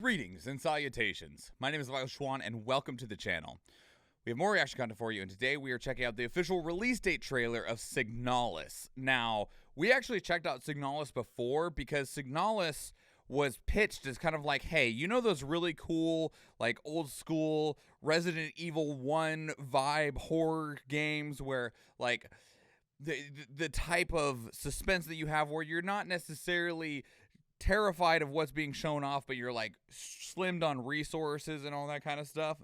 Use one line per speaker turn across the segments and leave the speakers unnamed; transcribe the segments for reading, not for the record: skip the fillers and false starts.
Greetings and salutations. My name is Schwahn and welcome to the channel. We have more reaction content for you, and today we are checking out the official release date trailer of Signalis. Now, we actually checked out Signalis before because Signalis was pitched as kind of like, hey, you know those really cool, like old school Resident Evil 1 vibe horror games where like the type of suspense that you have where you're not necessarily terrified of what's being shown off, but you're like slimmed on resources and all that kind of stuff.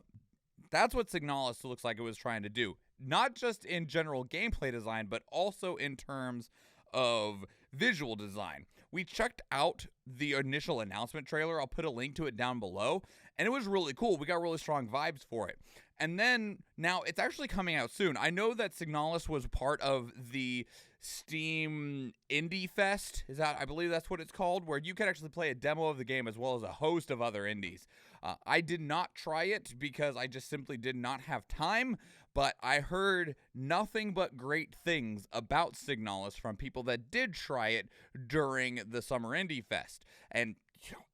That's what Signalis looks like it was trying to do. Not just in general gameplay design, but also in terms of visual design. We checked out the initial announcement trailer. I'll put a link to it down below. And it was really cool. We got really strong vibes for it. And then now it's actually coming out soon. I know that Signalis was part of the Steam Indie Fest. I believe that's what it's called, where you can actually play a demo of the game as well as a host of other indies. I did not try it because I just simply did not have time, but I heard nothing but great things about Signalis from people that did try it during the Summer Indie Fest. And,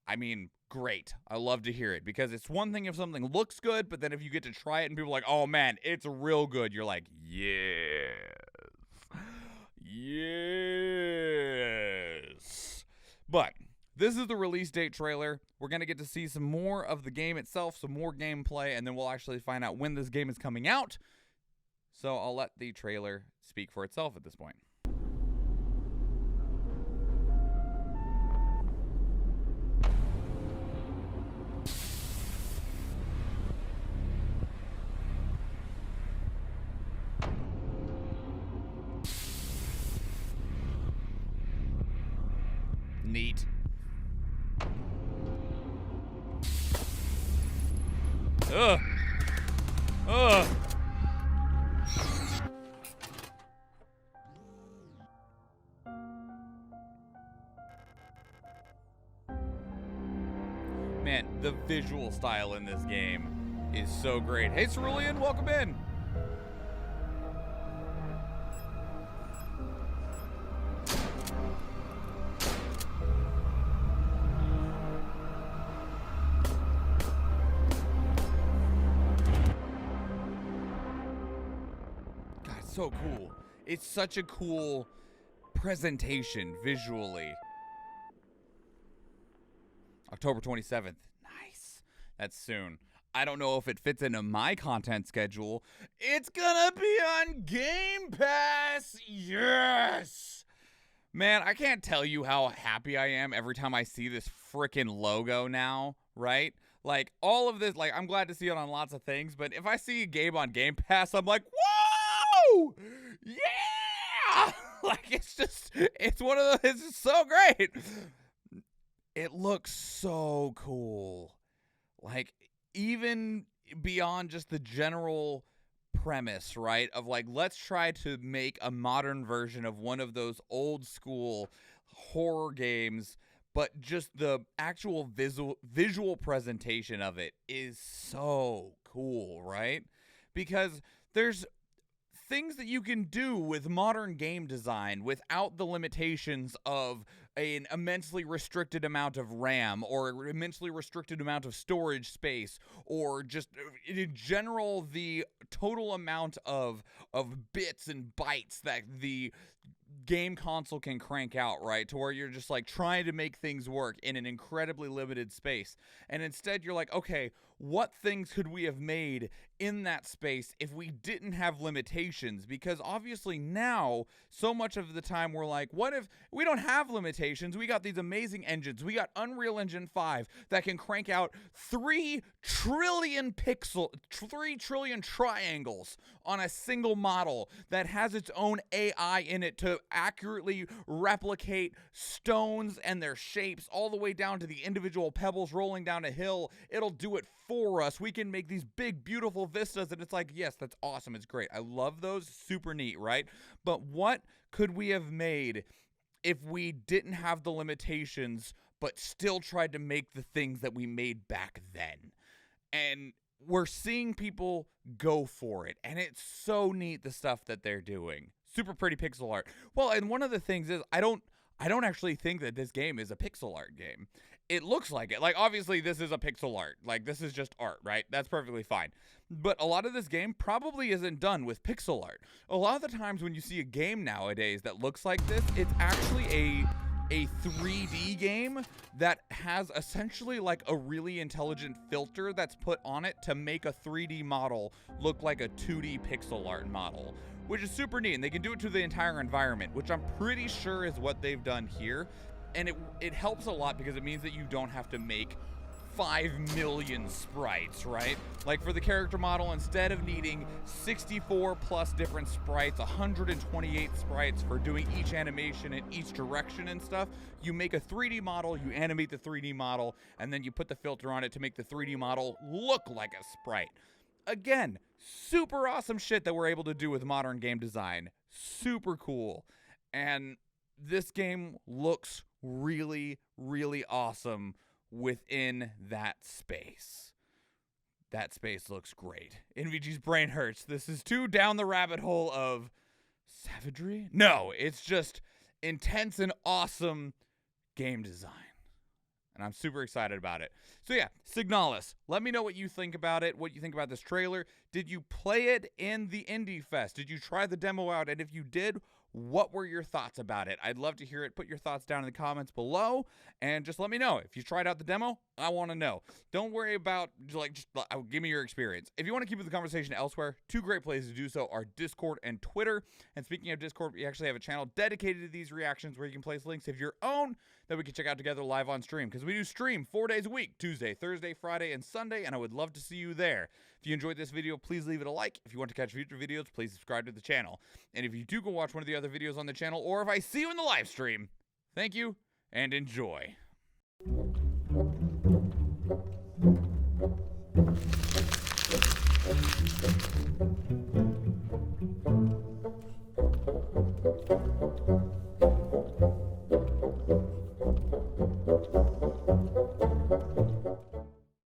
I mean, great. I love to hear it because it's one thing if something looks good, but then if you get to try it and people are like, oh man, it's real good, you're like, yes. Yes. But this is the release date trailer. We're going to get to see some more of the game itself, some more gameplay, and then we'll actually find out when this game is coming out. So I'll let the trailer speak for itself at this point. Neat. Ugh. Ugh. Man, the visual style in this game is so great. Hey, Cerulean, welcome in. So cool. It's such a cool presentation visually. October 27th. Nice. That's soon. I don't know if it fits into my content schedule. It's gonna be on Game Pass. Yes. Man, I can't tell you how happy I am every time I see this freaking logo now, right? Like all of this, like I'm glad to see it on lots of things, but if I see a game on Game Pass, I'm like, whoa! Yeah! Like it's one of those, it's just so great. It looks so cool. Like even beyond just the general premise, right? Of like, let's try to make a modern version of one of those old school horror games, but just the actual visual presentation of it is so cool, right? Because there's things that you can do with modern game design without the limitations of an immensely restricted amount of RAM or an immensely restricted amount of storage space, or just in general the total amount of bits and bytes that the game console can crank out, right? To where you're just like trying to make things work in an incredibly limited space. And instead you're like, okay, what things could we have made in that space if we didn't have limitations? Because obviously now, so much of the time we're like, what if we don't have limitations? We got these amazing engines. We got Unreal Engine 5 that can crank out 3 trillion triangles on a single model that has its own AI in it to accurately replicate stones and their shapes all the way down to the individual pebbles rolling down a hill. It'll do it for us. We can make these big, beautiful vistas, and it's like, yes, that's awesome. It's great. I love those. Super neat, right? But what could we have made if we didn't have the limitations, but still tried to make the things that we made back then? And we're seeing people go for it, and it's so neat, the stuff that they're doing. Super pretty pixel art. Well, and one of the things is, I don't actually think that this game is a pixel art game. it looks like it. Like, obviously, this is a pixel art. Like, this is just art, right? That's perfectly fine. But a lot of this game probably isn't done with pixel art. A lot of the times when you see a game nowadays that looks like this, it's actually a 3D game that has essentially like a really intelligent filter that's put on it to make a 3D model look like a 2D pixel art model, which is super neat. And they can do it to the entire environment, which I'm pretty sure is what they've done here. And it helps a lot because it means that you don't have to make 5 million sprites, right? Like for the character model, instead of needing 64 plus different sprites, 128 sprites for doing each animation in each direction and stuff, you make a 3D model, you animate the 3D model, and then you put the filter on it to make the 3D model look like a sprite. Again, super awesome shit that we're able to do with modern game design. Super cool. And this game looks really, really awesome within that space. That space looks great. NVG's brain hurts. This is too down the rabbit hole of savagery? No, it's just intense and awesome game design. And I'm super excited about it. So yeah, Signalis. Let me know what you think about it, what you think about this trailer. Did you play it in the Indie Fest? Did you try the demo out? And if you did, what were your thoughts about it? I'd love to hear it. Put your thoughts down in the comments below, and just let me know. If you tried out the demo, I want to know. Don't worry about, just give me your experience. If you want to keep the conversation elsewhere, 2 great places to do so are Discord and Twitter. And speaking of Discord, we actually have a channel dedicated to these reactions where you can place links of your own that we can check out together live on stream, because we do stream 4 days a week, Tuesday, Thursday, Friday, and Sunday, and I would love to see you there. If you enjoyed this video, please leave it a like. If you want to catch future videos, please subscribe to the channel. And if you do go watch one of the other videos on the channel, or if I see you in the live stream, thank you and enjoy.